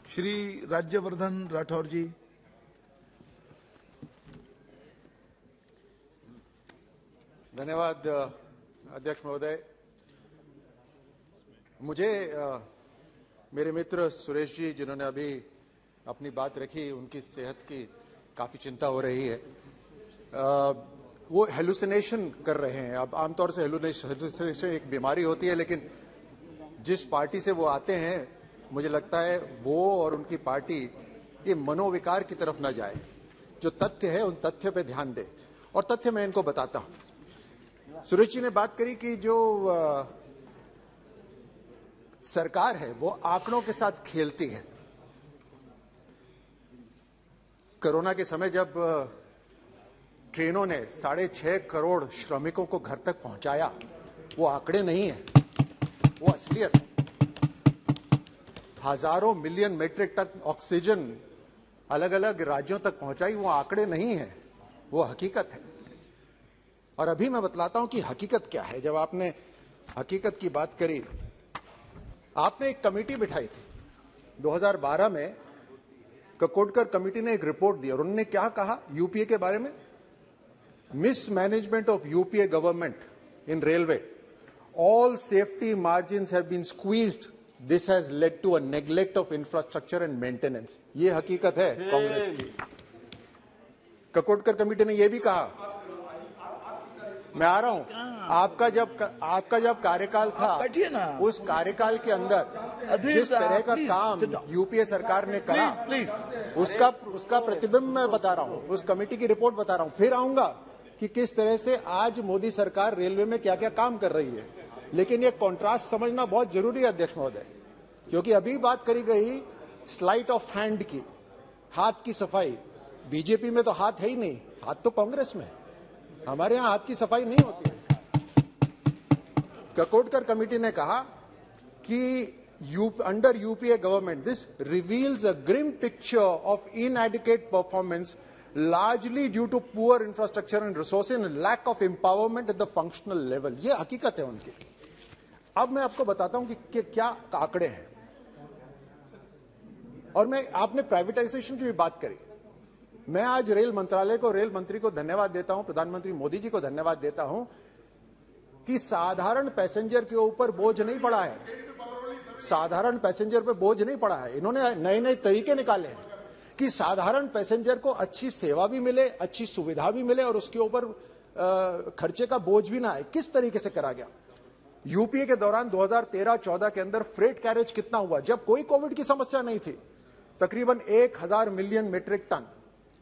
श्री राज्यवर्धन राठौर जी। धन्यवाद अध्यक्ष महोदय। मुझे मेरे मित्र सुरेश जी जिन्होंने अभी अपनी बात रखी, उनकी सेहत की काफी चिंता हो रही है। वो हेलुसिनेशन कर रहे हैं। अब आमतौर से हेलुसिनेशन एक बीमारी होती है, लेकिन जिस पार्टी से वो आते हैं मुझे लगता है वो और उनकी पार्टी ये मनोविकार की तरफ न जाए। जो तथ्य है उन तथ्य पे ध्यान दे, और तथ्य मैं इनको बताता हूं। सुरेश जी ने बात करी कि जो सरकार है वो आंकड़ों के साथ खेलती है। कोरोना के समय जब ट्रेनों ने 6.5 करोड़ श्रमिकों को घर तक पहुंचाया, वो आंकड़े नहीं है, वो असलियत है। हजारों मिलियन मीट्रिक टन ऑक्सीजन अलग अलग राज्यों तक पहुंचाई, वो आंकड़े नहीं है, वो हकीकत है। और अभी मैं बतलाता हूं कि हकीकत क्या है। जब आपने हकीकत की बात करी, आपने एक कमेटी बिठाई थी 2012 में। ककोडकर कमेटी ने एक रिपोर्ट दी और उन्होंने क्या कहा यूपीए के बारे में? Mismanagement of UPA government in railway, all safety margins have been squeezed, this has led to a neglect of infrastructure and maintenance. ये हकीकत है कांग्रेस की। ककोडकर कमेटी ने यह भी कहा, मैं आ रहा हूं, आपका जब कार्यकाल था, उस कार्यकाल के अंदर जिस तरह का काम यूपीए सरकार ने करा, उसका प्रतिबिंब मैं बता रहा हूं, उस कमेटी की रिपोर्ट बता रहा हूं। फिर आऊंगा कि किस तरह से आज मोदी सरकार रेलवे में क्या क्या काम कर रही है। लेकिन ये कॉन्ट्रास्ट समझना बहुत जरूरी है अध्यक्ष महोदय, क्योंकि अभी बात करी गई स्लाइट ऑफ हैंड की, हाथ की सफाई। बीजेपी में तो हाथ है ही नहीं, हाथ तो कांग्रेस में है। हमारे यहां हाथ की सफाई नहीं होती है। ककोडकर कमेटी ने कहा कि under UPA government this reveals a grim picture of inadequate performance largely due to poor infrastructure and resources and lack of empowerment at the functional level। ये हकीकत है उनकी। अब मैं आपको बताता हूं कि क्या आंकड़े हैं। और आपने प्राइवेटाइजेशन की भी बात करी। मैं आज रेल मंत्रालय को, रेल मंत्री को धन्यवाद देता हूं, प्रधानमंत्री मोदी जी को धन्यवाद देता हूं कि साधारण पैसेंजर के ऊपर बोझ नहीं पड़ा है। साधारण पैसेंजर पे बोझ नहीं पड़ा है। इन्होंने नए नए तरीके निकाले हैं कि साधारण पैसेंजर को अच्छी सेवा भी मिले, अच्छी सुविधा भी मिले और उसके ऊपर खर्चे का बोझ भी ना आए। किस तरीके से करा गया? यूपीए के दौरान 2013-14 के अंदर फ्रेट कैरेज कितना हुआ, जब कोई कोविड की समस्या नहीं थी? तकरीबन 1000 मिलियन मीट्रिक टन।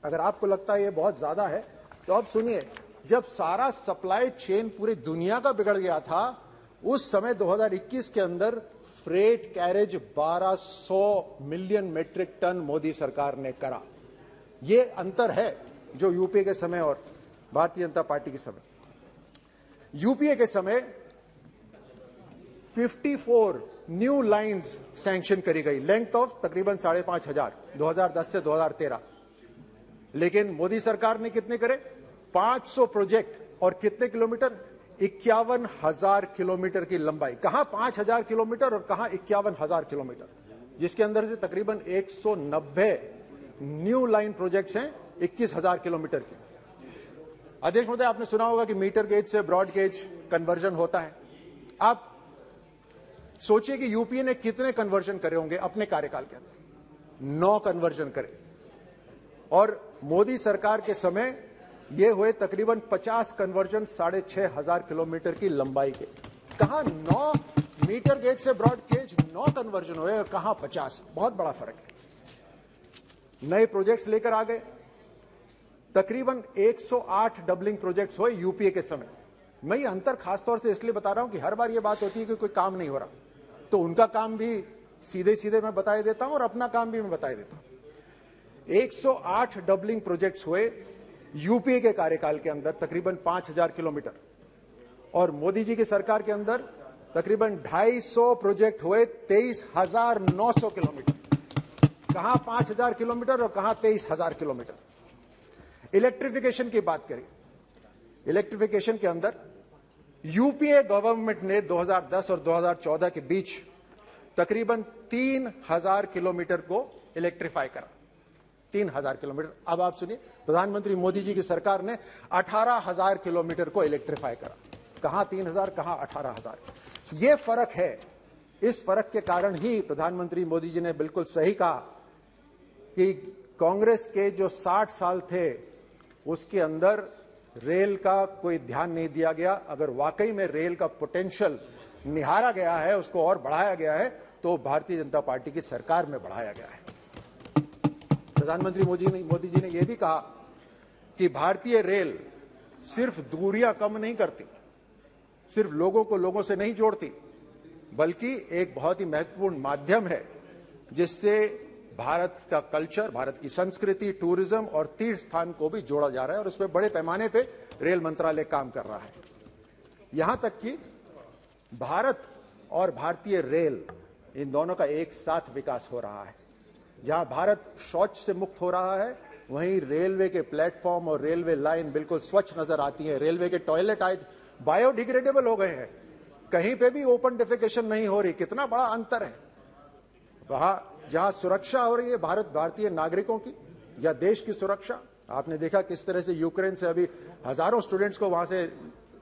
अगर आपको लगता है ये बहुत ज्यादा है तो अब सुनिए, जब सारा सप्लाई चेन पूरी दुनिया का बिगड़ गया था, उस समय 2021 के अंदर freight carriage 1200 million metric ton Modi सरकार ने करा। ये अंतर है जो यूपीए के समय और भारतीय जनता पार्टी के समय। यूपीए के समय 54 न्यू लाइंस सैंक्शन करी गई, लेंथ ऑफ तकरीबन 5,500 2010 से 2013। लेकिन मोदी सरकार ने कितने करे? 500 प्रोजेक्ट और कितने किलोमीटर? 51,000 किलोमीटर की लंबाई। कहां 5,000 किलोमीटर और कहां 51,000 किलोमीटर, जिसके अंदर से तकरीबन 190 न्यू लाइन प्रोजेक्ट्स हैं 21,000 किलोमीटर की। अध्यक्ष महोदय, आपने सुना होगा कि मीटर गेज से ब्रॉड गेज कन्वर्जन होता है। आप सोचिए कि यूपीए ने कितने कन्वर्जन करे होंगे अपने कार्यकाल के अंदर? 9 कन्वर्जन करे। और मोदी सरकार के समय ये हुए तकरीबन 50 कन्वर्जन 6,500 किलोमीटर की लंबाई के। कहां 9 मीटर गेज से ब्रॉड गेज 9 कन्वर्जन हुए और कहां 50? बहुत बड़ा फर्क है। नए प्रोजेक्ट्स लेकर आ गए। तकरीबन 108 डबलिंग प्रोजेक्ट्स हुए यूपीए के समय। मैं ये अंतर खासतौर से इसलिए बता रहा हूं कि हर बार ये बात होती है कि कोई काम नहीं हो रहा, तो उनका काम भी सीधे सीधे मैं बता देता हूं और अपना काम भी मैं बता देता हूं। 108 डबलिंग प्रोजेक्ट्स हुए यूपीए के कार्यकाल के अंदर, तकरीबन 5,000 किलोमीटर। और मोदी जी की सरकार के अंदर तकरीबन 250 प्रोजेक्ट हुए 23,900 किलोमीटर। कहां 5,000 किलोमीटर और कहां 23,000 किलोमीटर। इलेक्ट्रिफिकेशन की बात करें, इलेक्ट्रिफिकेशन के अंदर यूपीए गवर्नमेंट ने 2010 और 2014 के बीच तकरीबन 3,000 किलोमीटर को इलेक्ट्रीफाई करा। 3,000 किलोमीटर। अब आप सुनिए, प्रधानमंत्री मोदी जी की सरकार ने 18,000 किलोमीटर को इलेक्ट्रीफाई करा। कहां 3,000, कहां 18,000। यह फर्क है। इस फर्क के कारण ही प्रधानमंत्री मोदी जी ने बिल्कुल सही कहा कि कांग्रेस के जो 60 साल थे उसके अंदर रेल का कोई ध्यान नहीं दिया गया। अगर वाकई में रेल का पोटेंशियल निहारा गया है, उसको और बढ़ाया गया है, तो भारतीय जनता पार्टी की सरकार में बढ़ाया गया है। प्रधानमंत्री मोदी जी ने यह भी कहा कि भारतीय रेल सिर्फ दूरियां कम नहीं करती, सिर्फ लोगों को लोगों से नहीं जोड़ती, बल्कि एक बहुत ही महत्वपूर्ण माध्यम है जिससे भारत का कल्चर, भारत की संस्कृति, टूरिज्म और तीर्थ स्थान को भी जोड़ा जा रहा है। और उसमें बड़े पैमाने पे रेल मंत्रालय काम कर रहा है। यहां तक कि भारत और भारतीय रेल, इन दोनों का एक साथ विकास हो रहा है। जहां भारत शौच से मुक्त हो रहा है, वहीं रेलवे के प्लेटफॉर्म और रेलवे लाइन बिल्कुल स्वच्छ नजर आती है। रेलवे के टॉयलेट आज बायोडिग्रेडेबल हो गए हैं। कहीं पे भी ओपन डेफिकेशन नहीं हो रही। कितना बड़ा अंतर है। वहां जहां सुरक्षा हो रही है भारतीय नागरिकों की या देश की सुरक्षा, आपने देखा किस तरह से यूक्रेन से अभी हजारों स्टूडेंट्स को वहां से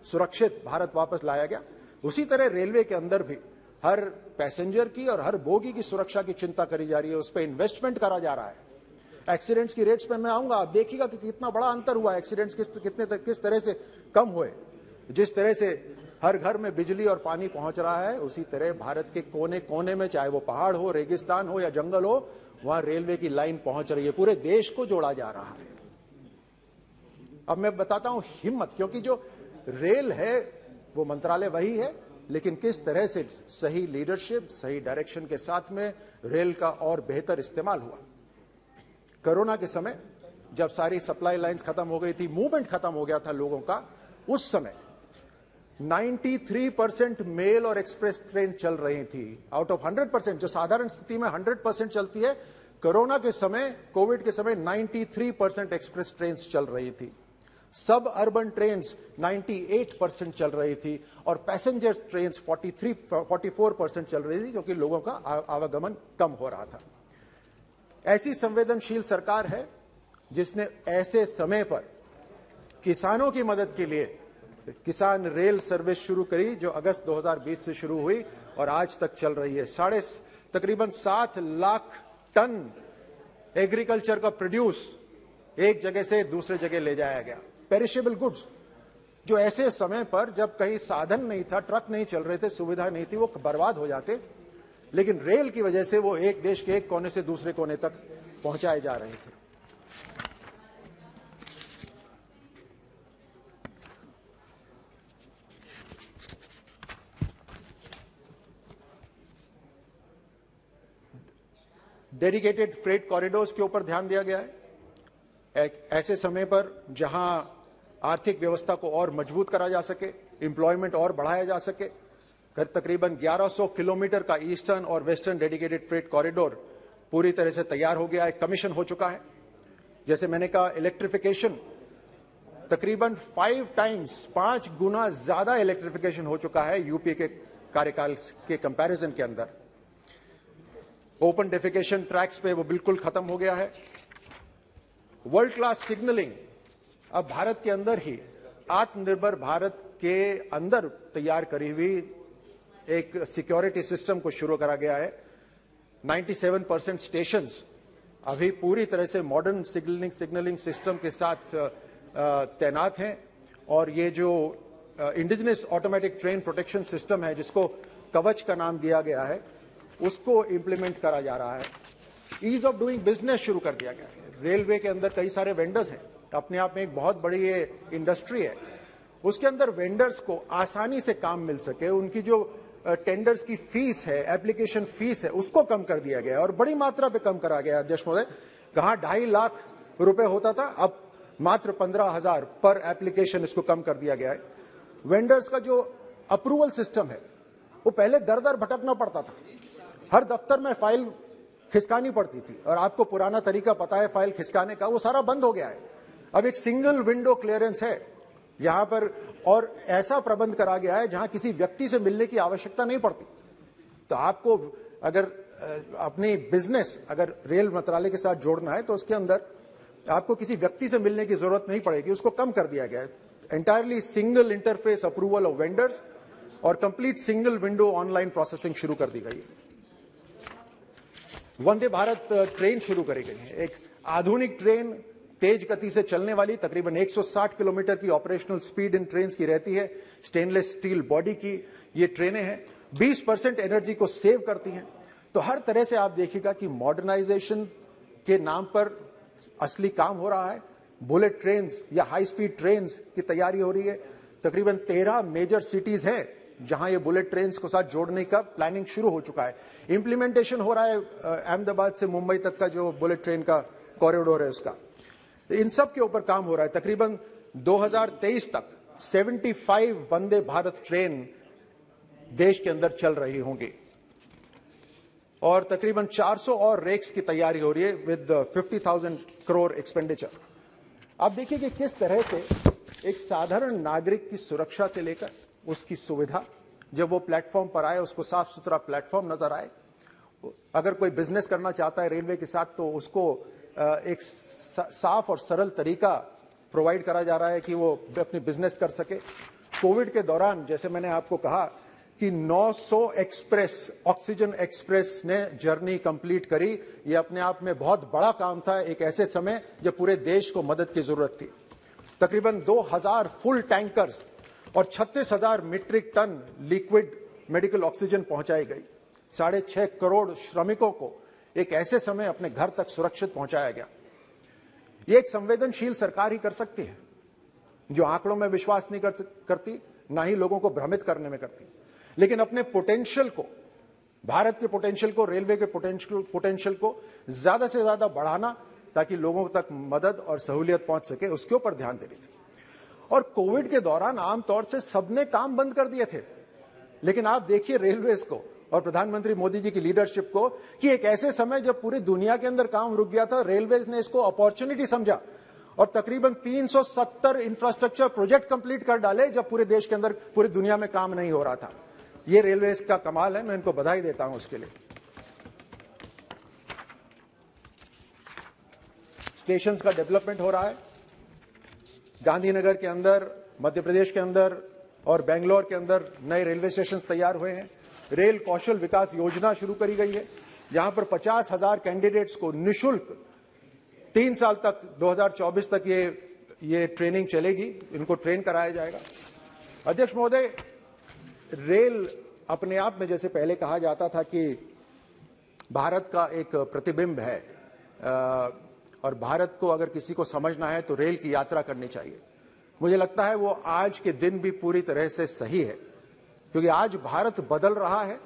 सुरक्षित भारत वापस लाया गया। उसी तरह रेलवे के अंदर भी हर पैसेंजर की और हर बोगी की सुरक्षा की चिंता करी जा रही है। उस पर इन्वेस्टमेंट करा जा रहा है। एक्सीडेंट्स की रेट्स पे मैं आऊंगा, आप देखिएगा कि कितना बड़ा अंतर हुआ। एक्सीडेंट्स किस तरह से कम हुए। जिस तरह से हर घर में बिजली और पानी पहुंच रहा है, उसी तरह भारत के कोने कोने में, चाहे वो पहाड़ हो, रेगिस्तान हो या जंगल हो, वहां रेलवे की लाइन पहुंच रही है। पूरे देश को जोड़ा जा रहा है। अब मैं बताता हूं हिम्मत, क्योंकि जो रेल है वो मंत्रालय वही है, लेकिन किस तरह से सही लीडरशिप, सही डायरेक्शन के साथ में रेल का और बेहतर इस्तेमाल हुआ। कोरोना के समय जब सारी सप्लाई लाइंस खत्म हो गई थी, मूवमेंट खत्म हो गया था लोगों का, उस समय 93% मेल और एक्सप्रेस ट्रेन चल रही थी। आउट ऑफ 100%, जो साधारण स्थिति में 100% चलती है, कोरोना के समय, कोविड के समय 93% एक्सप्रेस ट्रेन चल रही थी। सब अर्बन ट्रेन्स 98% चल रही थी और पैसेंजर ट्रेन्स 44% चल रही थी, क्योंकि लोगों का आवागमन कम हो रहा था। ऐसी संवेदनशील सरकार है जिसने ऐसे समय पर किसानों की मदद के लिए किसान रेल सर्विस शुरू करी, जो अगस्त 2020 से शुरू हुई और आज तक चल रही है। तकरीबन 7 लाख टन एग्रीकल्चर का प्रोड्यूस एक जगह से दूसरे जगह ले जाया गया। पेरिशेबल गुड्स, जो ऐसे समय पर जब कहीं साधन नहीं था, ट्रक नहीं चल रहे थे, सुविधा नहीं थी, वो बर्बाद हो जाते, लेकिन रेल की वजह से वो एक देश के एक कोने से दूसरे कोने तक पहुंचाए जा रहे थे। डेडिकेटेड फ्रेट कॉरिडोर्स के ऊपर ध्यान दिया गया है। ऐसे समय पर जहां आर्थिक व्यवस्था को और मजबूत करा जा सके, एम्प्लॉयमेंट और बढ़ाया जा सके, तकरीबन 1100 किलोमीटर का ईस्टर्न और वेस्टर्न डेडिकेटेड फ्रेट कॉरिडोर पूरी तरह से तैयार हो गया है, कमीशन हो चुका है। जैसे मैंने कहा, इलेक्ट्रिफिकेशन तकरीबन 5 गुना ज्यादा इलेक्ट्रिफिकेशन हो चुका है यूपी के कार्यकाल के कंपैरिजन के अंदर। ओपन डेफिकेशन ट्रैक्स पे वो बिल्कुल खत्म हो गया है। वर्ल्ड क्लास सिग्नलिंग अब भारत के अंदर ही, आत्मनिर्भर भारत के अंदर तैयार करी हुई एक सिक्योरिटी सिस्टम को शुरू करा गया है। 97% स्टेशंस अभी पूरी तरह से मॉडर्न सिग्नलिंग सिस्टम के साथ तैनात हैं। और ये जो indigenous automatic train protection system है, जिसको कवच का नाम दिया गया है, उसको इंप्लीमेंट करा जा रहा है। ईज ऑफ डूइंग बिजनेस शुरू कर दिया गया है। रेलवे के अंदर कई सारे वेंडर्स हैं, अपने आप में एक बहुत बड़ी ये इंडस्ट्री है। उसके अंदर वेंडर्स को आसानी से काम मिल सके, उनकी जो टेंडर्स की फीस है, एप्लीकेशन फीस है, उसको कम कर दिया गया है और बड़ी मात्रा पे कम करा गया है। अध्यक्ष महोदय, कहां 2.5 लाख रुपए होता था, अब मात्र 15,000 पर एप्लीकेशन इसको कम कर दिया गया है। वेंडर्स का जो अप्रूवल सिस्टम है, वो पहले दर दर भटकना पड़ता था, हर दफ्तर में फाइल खिसकानी पड़ती थी, और आपको पुराना तरीका पता है फाइल खिसकाने का, वो सारा बंद हो गया है। अब एक सिंगल विंडो क्लियरेंस है यहां पर, और ऐसा प्रबंध करा गया है जहां किसी व्यक्ति से मिलने की आवश्यकता नहीं पड़ती। तो आपको अगर अपनी बिजनेस अगर रेल मंत्रालय के साथ जोड़ना है तो उसके अंदर आपको किसी व्यक्ति से मिलने की जरूरत नहीं पड़ेगी, उसको कम कर दिया गया है। Entirely single interface approval of vendors और complete single window online processing शुरू कर दी गई है। वंदे भारत ट्रेन शुरू करी गई है, एक आधुनिक ट्रेन तेज गति से चलने वाली, तकरीबन 160 किलोमीटर की ऑपरेशनल स्पीड इन ट्रेन की रहती है। स्टेनलेस स्टील बॉडी की ये ट्रेनें हैं, 20% एनर्जी को सेव करती हैं। तो हर तरह से आप देखिएगा कि मॉडर्नाइजेशन के नाम पर असली काम हो रहा है। बुलेट ट्रेन्स या हाई स्पीड ट्रेन्स की तैयारी हो रही है। तकरीबन 13 मेजर सिटीज हैं जहां ये बुलेट ट्रेन्स को साथ जोड़ने का प्लानिंग शुरू हो चुका है। इंप्लीमेंटेशन हो रहा है अहमदाबाद से मुंबई तक का जो बुलेट ट्रेन का कॉरिडोर है उसका। इन सब के ऊपर काम हो रहा है। तकरीबन 2023 तक 75 वंदे भारत ट्रेन देश के अंदर चल रही होंगी और तकरीबन 400 और रेक्स की तैयारी हो रही है विद 50,000 करोड़ एक्सपेंडिचर। आप देखिए कि किस तरह से एक साधारण नागरिक की सुरक्षा से लेकर उसकी सुविधा, जब वो प्लेटफॉर्म पर आए उसको साफ सुथरा प्लेटफॉर्म नजर आए। अगर कोई बिजनेस करना चाहता है रेलवे के साथ तो उसको एक साफ और सरल तरीका प्रोवाइड करा जा रहा है कि वो अपनी बिजनेस कर सके। कोविड के दौरान जैसे मैंने आपको कहा कि 900 एक्सप्रेस, ऑक्सीजन एक्सप्रेस ने जर्नी कंप्लीट करी। ये अपने आप में बहुत बड़ा काम था एक ऐसे समय जब पूरे देश को मदद की जरूरत थी। तकरीबन 2000 फुल टैंकर्स और 36,000 metric ton liquid medical oxygen पहुंचाई गई। 6.5 करोड़ श्रमिकों को एक ऐसे समय अपने घर तक सुरक्षित पहुंचाया गया। ये एक संवेदनशील सरकार ही कर सकती है, जो आंकड़ों में विश्वास नहीं करती, ना ही लोगों को भ्रमित करने में करती, लेकिन अपने पोटेंशियल को, भारत के पोटेंशियल को, रेलवे के पोटेंशियल को ज्यादा से ज्यादा बढ़ाना ताकि लोगों तक मदद और सहूलियत पहुंच सके, उसके ऊपर ध्यान दे रही थी। और कोविड के दौरान आमतौर से सबने काम बंद कर दिए थे, लेकिन आप देखिए रेलवेज को और प्रधानमंत्री मोदी जी की लीडरशिप को कि एक ऐसे समय जब पूरी दुनिया के अंदर काम रुक गया था, रेलवेज ने इसको अपॉर्चुनिटी समझा और तकरीबन 370 इंफ्रास्ट्रक्चर प्रोजेक्ट कंप्लीट कर डाले जब पूरे देश के अंदर, पूरी दुनिया में काम नहीं हो रहा था। ये रेलवेज का कमाल है, मैं इनको बधाई देता हूं उसके लिए। स्टेशंस का डेवलपमेंट हो रहा है। गांधीनगर के अंदर, मध्य प्रदेश के अंदर और बेंगलोर के अंदर नए रेलवे स्टेशन तैयार हुए हैं। रेल कौशल विकास योजना शुरू करी गई है, जहां पर 50,000 कैंडिडेट्स को निःशुल्क 3 साल तक 2024 तक ये ट्रेनिंग चलेगी, इनको ट्रेन कराया जाएगा। अध्यक्ष महोदय, रेल अपने आप में, जैसे पहले कहा जाता था कि भारत का एक प्रतिबिंब है और भारत को अगर किसी को समझना है तो रेल की यात्रा करनी चाहिए। मुझे लगता है वो आज के दिन भी पूरी तरह से सही है, क्योंकि आज भारत बदल रहा है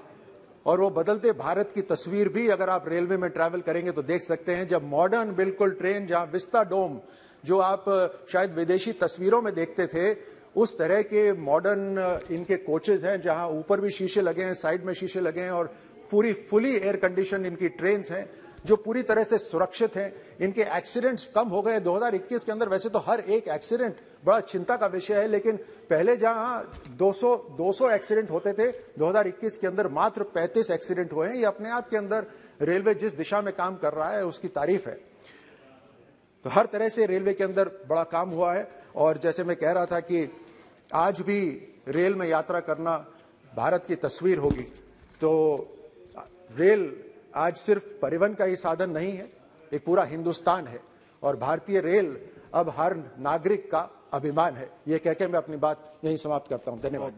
और वो बदलते भारत की तस्वीर भी अगर आप रेलवे में ट्रैवल करेंगे तो देख सकते हैं। जब मॉडर्न बिल्कुल ट्रेन, जहां विस्ता डोम जो आप शायद विदेशी तस्वीरों में देखते थे, उस तरह के मॉडर्न इनके कोचेज हैं, जहां ऊपर भी शीशे लगे हैं, साइड में शीशे लगे हैं और पूरी फुली एयर कंडीशन इनकी ट्रेन्स हैं जो पूरी तरह से सुरक्षित हैं। इनके एक्सीडेंट्स कम हो गए 2021 के अंदर। वैसे तो हर एक एक्सीडेंट बड़ा चिंता का विषय है, लेकिन पहले जहां 200 एक्सीडेंट होते थे, 2021 के अंदर मात्र 35 एक्सीडेंट हुए हैं। ये अपने आप के अंदर रेलवे जिस दिशा में काम कर रहा है उसकी तारीफ है। तो हर तरह से रेलवे के अंदर बड़ा काम हुआ है। और जैसे मैं कह रहा था कि आज भी रेल में यात्रा करना भारत की तस्वीर होगी, तो रेल आज सिर्फ परिवहन का ही साधन नहीं है, एक पूरा हिंदुस्तान है और भारतीय रेल अब हर नागरिक का अभिमान है। ये कहकर मैं अपनी बात यहीं समाप्त करता हूं। धन्यवाद।